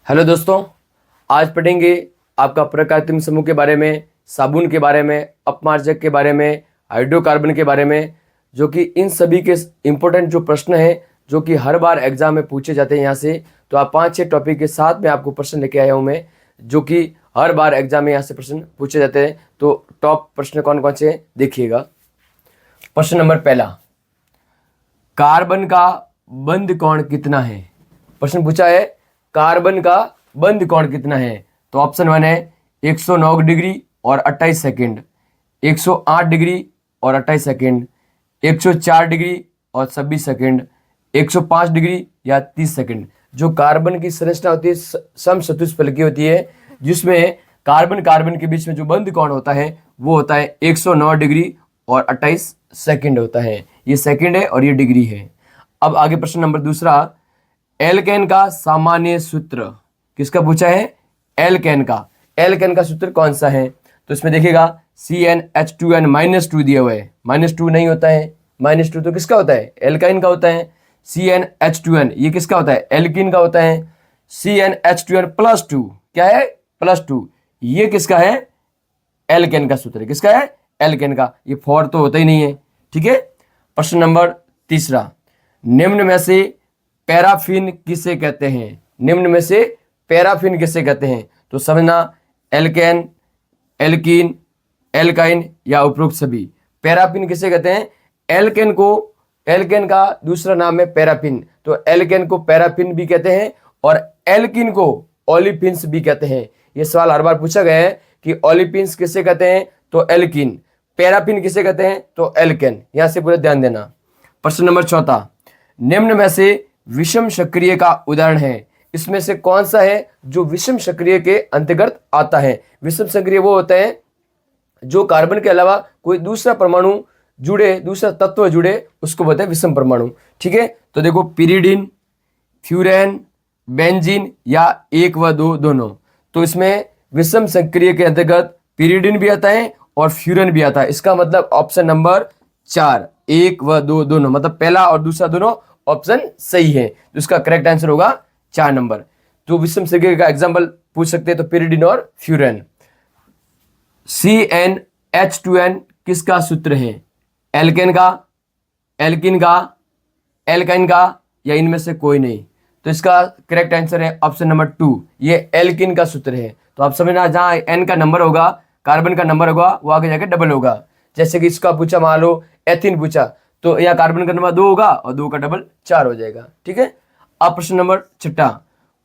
Hello दोस्तों, आज पढ़ेंगे आपका प्राकृतिक समूह के बारे में, साबुन के बारे में, अपमार्जक के बारे में, हाइड्रोकार्बन के बारे में, जो कि इन सभी के इम्पोर्टेंट जो प्रश्न हैं जो कि हर बार एग्जाम में पूछे जाते हैं यहाँ से। तो आप 5-6 टॉपिक के साथ में आपको प्रश्न लेके आया हूँ मैं, जो कि हर बार एग्जाम में यहाँ से प्रश्न पूछे जाते हैं। तो टॉप प्रश्न कौन कौन से हैं देखिएगा। प्रश्न नंबर पहला, कार्बन का बंध कोण कितना है? प्रश्न पूछा है कार्बन का बंध कोण कितना है। तो ऑप्शन 1 है 109 डिग्री और 28 सेकेंड, 108 डिग्री और 28 सेकेंड, 104 डिग्री और 26 सेकेंड, 105 डिग्री या 30 सेकेंड। जो कार्बन की संरचना होती है समचतुष्फलकीय होती है, जिसमें कार्बन कार्बन के बीच में जो बंध कोण होता है वो होता है 109 डिग्री और 28 सेकेंड होता है। ये सेकेंड है और ये डिग्री है। अब आगे प्रश्न नंबर दूसरा, एल्केन का सामान्य सूत्र किसका पूछा है? एल्केन का। एल्केन का सूत्र कौन सा है? तो इसमें देखिएगा CnH2n -2 दिया हुआ है। -2 नहीं होता है, -2 तो किसका होता है? एल्काइन का होता है। CnH2n ये किसका होता है? एल्कीन का होता है। CnH2n +2 क्या है? +2 ये किसका है? एल्केन का सूत्र है। किसका है? एल्केन का। ये 4 तो होता ही नहीं है। ठीक है। प्रश्न नंबर तीसरा, निम्न में से पैराफिन किसे कहते हैं? निम्न में से पैराफिन किसे कहते हैं? तो समझना, एल्केन, एल्कीन, एल्काइन या उपरोक्त सभी। पैराफिन किसे कहते हैं? एल्केन का दूसरा नाम है पैराफिन। तो एल्केन को पैराफिन भी कहते हैं और एल्कीन को ओलिफिन्स भी कहते हैं। ये सवाल हर बार पूछा गया है कि ओलिफिन्स किसे कहते हैं? तो एल्कीन। पैराफिन किसे कहते हैं? तो एल्केन। यहां से पूरा ध्यान देना। प्रश्न नंबर चौथा, निम्न में से विषम सक्रिय का उदाहरण है। इसमें से कौन सा है जो विषम सक्रिय के अंतर्गत आता है? विषम सक्रिय वो होता है जो कार्बन के अलावा कोई दूसरा परमाणु जुड़े, दूसरा तत्व जुड़े, उसको बोलते हैं विषम परमाणु। ठीक है। तो देखो, पिरिडिन, फ्यूरेन, बेंजीन या 1 व 2 दोनों। तो इसमें विषम सक्रिय के अंतर्गत पिरिडिन भी आता है और फ्यूरेन भी आता है। इसका मतलब ऑप्शन नंबर 4 1 व 2 दोनों, मतलब पहला और दूसरा दोनों ऑप्शन सही है। तो इसका करेक्ट आंसर होगा 4 नंबर। तो विषम सक्रिय का एग्जांपल पूछ सकते हैं तो पिरिडिन और फ्यूरेन। CnH2n किसका सूत्र है? एल्केन का, एल्कीन का, एल्काइन का या इनमें से कोई नहीं। तो इसका करेक्ट आंसर है ऑप्शन नंबर 2, ये एल्कीन का सूत्र है। तो आप समझना, जहां n का नंबर होगा, कार्बन का नंबर होगा, वो आगे जाके डबल होगा। जैसे कि इसका पूछा, मान लो एथीन पूछा, तो यहाँ कार्बन का नंबर 2 होगा और 2 का डबल 4 हो जाएगा। ठीक है। अब प्रश्न नंबर 6,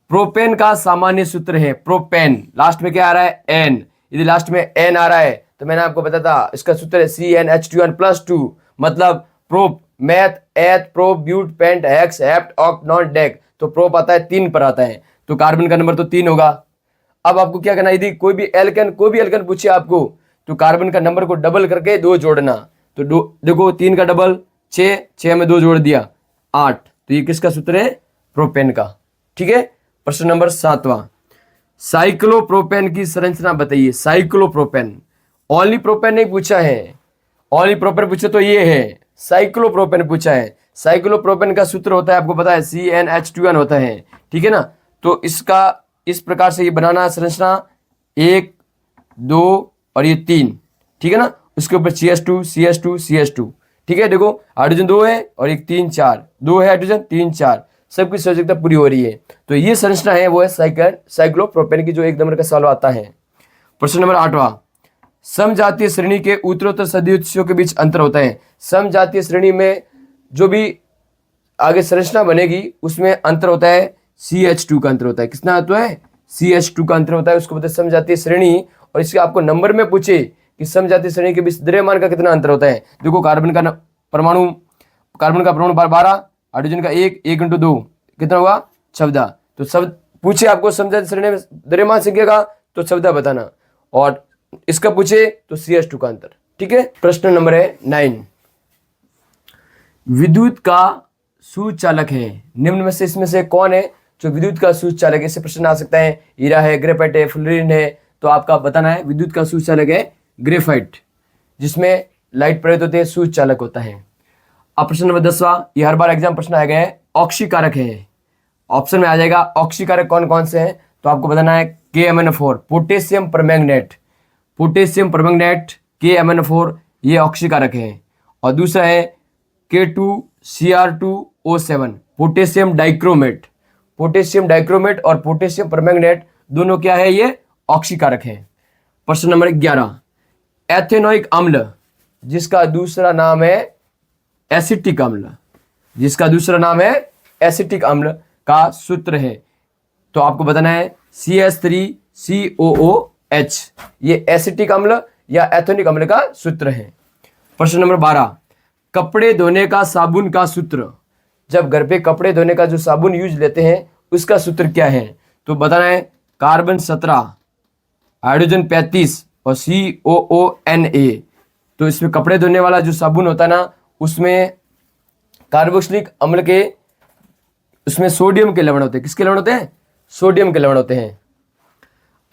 प्रोपेन का सामान्य सूत्र है। प्रोपेन लास्ट में क्या आ रहा है? n। यदि लास्ट में n आ रहा है तो मैंने आपको बताया था इसका सूत्र है CnH2n +2, मतलब prop, meth, eth, prop, but, pent, hex, hept, oct, non, dec. तो प्रोप आता है 3 पर आता है, तो कार्बन का नंबर तो 3 होगा। अब आपको क्या करना है, यदि कोई भी एल्केन पूछे आपको, तो कार्बन का नंबर को डबल करके 2 जोड़ना। तो देखो, 3 का डबल 6, 6 में 2 जोड़ दिया 8। तो ये किसका सूत्र है? प्रोपेन का। ठीक है। प्रश्न नंबर 7, साइक्लोप्रोपेन की संरचना बताइए। साइक्लोप्रोपेन, ओनली प्रोपेन नहीं पूछा है। ओनली प्रोपेन पूछे तो ये है, साइक्लोप्रोपेन पूछा है। साइक्लोप्रोपेन का सूत्र होता है, आपको पता है, CnH2n होता है। ठीक है ना। तो इसका इस प्रकार से ये बनाना संरचना 1 2 और ये 3। ठीक है ना। उसके ऊपर CH2 CH2 CH2। ठीक है। देखो, हाइड्रोजन 2 है और एक 3 4, 2 है हाइड्रोजन, 3 4, सबकी आवश्यकता पूरी हो रही है। तो ये संरचना है, वो है साइक्लोप्रोपेन की, जो 1 नंबर का सवाल आता है। प्रश्न नंबर 8, समजातीय श्रेणी के उत्तरोत्तर सदस्यों के बीच अंतर होता है। समजातीय श्रेणी में जो भी आगे संरचना बनेगी उसमें अंतर होता है, CH2 का अंतर होता है। कितना होता है? CH2 का अंतर होता है, उसको बोलते हैं समजातीय श्रेणी। और इसके आपको नंबर में पूछे कि समजातीय श्रेणी के बीच द्रव्यमान का कितना अंतर होता है। देखो, कार्बन का परमाणु 12, हाइड्रोजन का 1 × 2 कितना हुआ? 14। तो शब्द पूछे आपको समजातीय श्रेणी में द्रव्यमान संख्या का, तो 14 बताना। और इसका पूछे तो CH2 का अंतर। ठीक है। प्रश्न नंबर है 9, विद्युत का सुचालक है। निम्न में से इसमें से कौन है जो विद्युत का सुचालक है? इससे प्रश्न आ सकता है, हीरा है, ग्रेफाइट है, फ्लोरीन है। तो आपका बताना है विद्युत का सुचालक है ग्रेफाइट, जिसमें लाइट प्रेरित होते हैं, सुचालक होता है। अब प्रश्न नंबर 10, ये हर बार एग्जाम प्रश्न आया गया है, ऑक्सीकारक है। ऑप्शन में आ जाएगा ऑक्सीकारक कौन कौन से हैं? तो आपको बताना है KMnO4 potassium permanganate, potassium permanganate KMnO4 ये ऑक्सीकारक है। और दूसरा है K2Cr2O7 potassium dichromate, potassium dichromate और पोटेशियम परमैंगनेट दोनों क्या है, ये ऑक्सीकारक है। प्रश्न नंबर 11, एथेनोइक अम्ल जिसका दूसरा नाम है एसिटिक अम्ल, जिसका दूसरा नाम है एसिटिक अम्ल का सूत्र है। तो आपको बताना है CH3COOH, ये एसिटिक अम्ल या एथेनोइक अम्ल का सूत्र है। प्रश्न नंबर 12, कपड़े धोने का साबुन का सूत्र, जब घर पे कपड़े धोने का जो साबुन यूज लेते हैं उसका सूत्र क्या है? तो बताना है कार्बन 17, हाइड्रोजन 35 और COONA। तो इसमें कपड़े धोने वाला जो साबुन होता है ना, उसमें कार्बोक्सिलिक अम्ल के, उसमें सोडियम के लवण होते हैं। किसके लवण होते हैं? सोडियम के लवण होते हैं।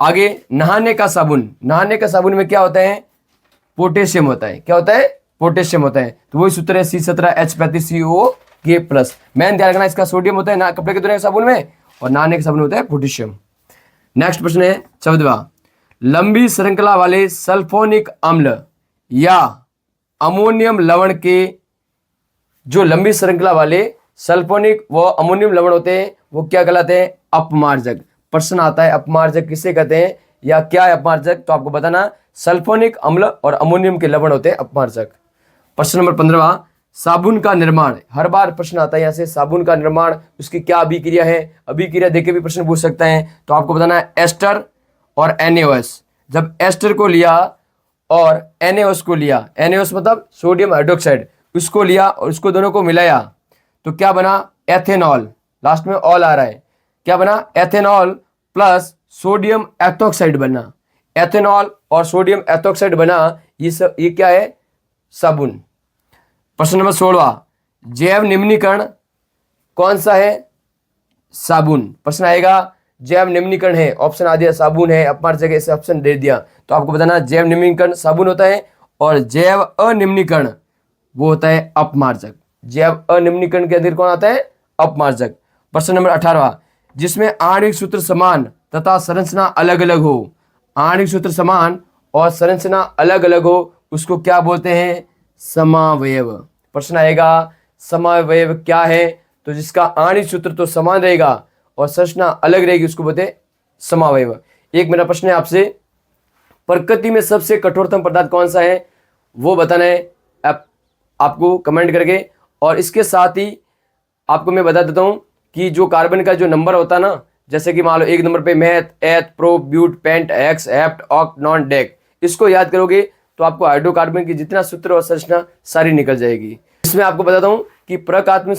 आगे नहाने का साबुन, नहाने का साबुन में क्या होता है? पोटेशियम होता है। क्या होता है? पोटेशियम होता है। तो वही सूत्र है C17H35COO+। मैंने ध्यान रखना, इसका सोडियम होता है ना कपड़े के धोने के साबुन में, और नहाने के साबुन होता है पोटेशियम। नेक्स्ट प्रश्न है 14वां, लंबी श्रृंखला वाले सल्फोनिक अम्ल या अमोनियम लवण के, जो लंबी श्रृंखला वाले सल्फोनिक व अमोनियम लवण होते हैं वो क्या कहलाते हैं? अपमार्जक। प्रश्न आता है अपमार्जक किसे कहते हैं या क्या है अपमार्जक? तो आपको बताना सल्फोनिक अम्ल और अमोनियम के लवण होते हैं अपमार्जक। प्रश्न नंबर 15वां, साबुन का निर्माण, हर बार प्रश्न आता है यहाँ से, साबुन का निर्माण उसकी क्या अभिक्रिया है? अभिक्रिया देके भी प्रश्न पूछ सकता है। तो आपको बताना है एस्टर और NaOH। जब एस्टर को लिया और NaOH को लिया, NaOH मतलब सोडियम हाइड्रोक्साइड, उसको लिया और उसको दोनों को मिलाया तो क्या बना? एथेनॉल। लास्ट में ऑल आ रहा है। क्या बना? एथेनॉल प्लस सोडियम एथोक्साइड बना। एथेनॉल और सोडियम एथोक्साइड बना, ये क्या है? साबुन। प्रश्न नंबर 16वां, जैव निम्नीकरण कौन सा है? साबुन। प्रश्न आएगा जैव निम्नीकरण है, ऑप्शन आ दिया साबुन है, अपमार्जक ऐसे ऑप्शन दे दिया। तो आपको बताना जैव निम्नीकरण साबुन होता है और जैव अनिम्नीकरण वो होता है अपमार्जक। जैव अनिम्नीकरण के अंदर कौन आता है? अपमार्जक। प्रश्न नंबर 18वां, जिसमें आणविक सूत्र समान तथा संरचना अलग अलग हो, आणविक सूत्र समान और संरचना अलग अलग हो, उसको क्या बोलते हैं? समावयव। प्रश्न आएगा समावयव क्या है? तो जिसका आणविक सूत्र तो समान रहेगा और संरचना अलग रहेगी उसको बोलते हैं समावयव। एक मेरा प्रश्न है आपसे, प्रकृति में सबसे कठोरतम पदार्थ कौन सा है वो बताना है आपको कमेंट करके। और इसके साथ ही आपको मैं बता देता हूँ कि जो कार्बन का जो नंबर होता है ना, जैसे कि मान लो 1 नंबर पे meth, eth, pro, but, pent, hex, hept, oct, non, dec, इसको याद करोगे तो आपको हाइड्रोकार्बन की जितना सूत्र और संरचना सारी निकल जाएगी। इसमें आपको बताता हूँ कि प्रकात्मक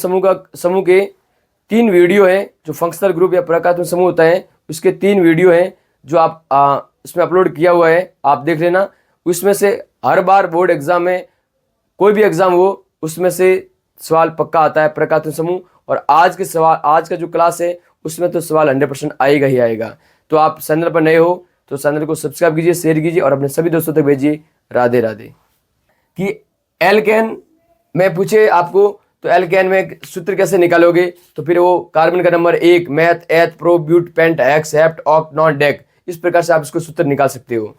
समूह के 3 वीडियो है, जो फंक्शनल ग्रुप या प्रकात्मक समूह होता है उसके 3 वीडियो हैं जो आप इसमें अपलोड किया हुआ है, आप देख लेना। उसमें से हर बार बोर्ड एग्जाम में कोई भी एग्जाम हो उसमें से सवाल पक्का आता है प्रकात्मक समूह। और आज का जो क्लास है उसमें तो सवाल 100% आएगा ही आएगा। तो आप चैनल पर नए हो तो चैनल को सब्सक्राइब कीजिए, शेयर कीजिए और अपने सभी दोस्तों तक भेजिए। राधे राधे। कि एल्केन में पूछे आपको तो एल्केन में सूत्र कैसे निकालोगे? तो फिर वो कार्बन का number 1, meth, eth, pro, but, pent, hex, hept, oct, non, dec, इस प्रकार से आप इसको सूत्र निकाल सकते हो।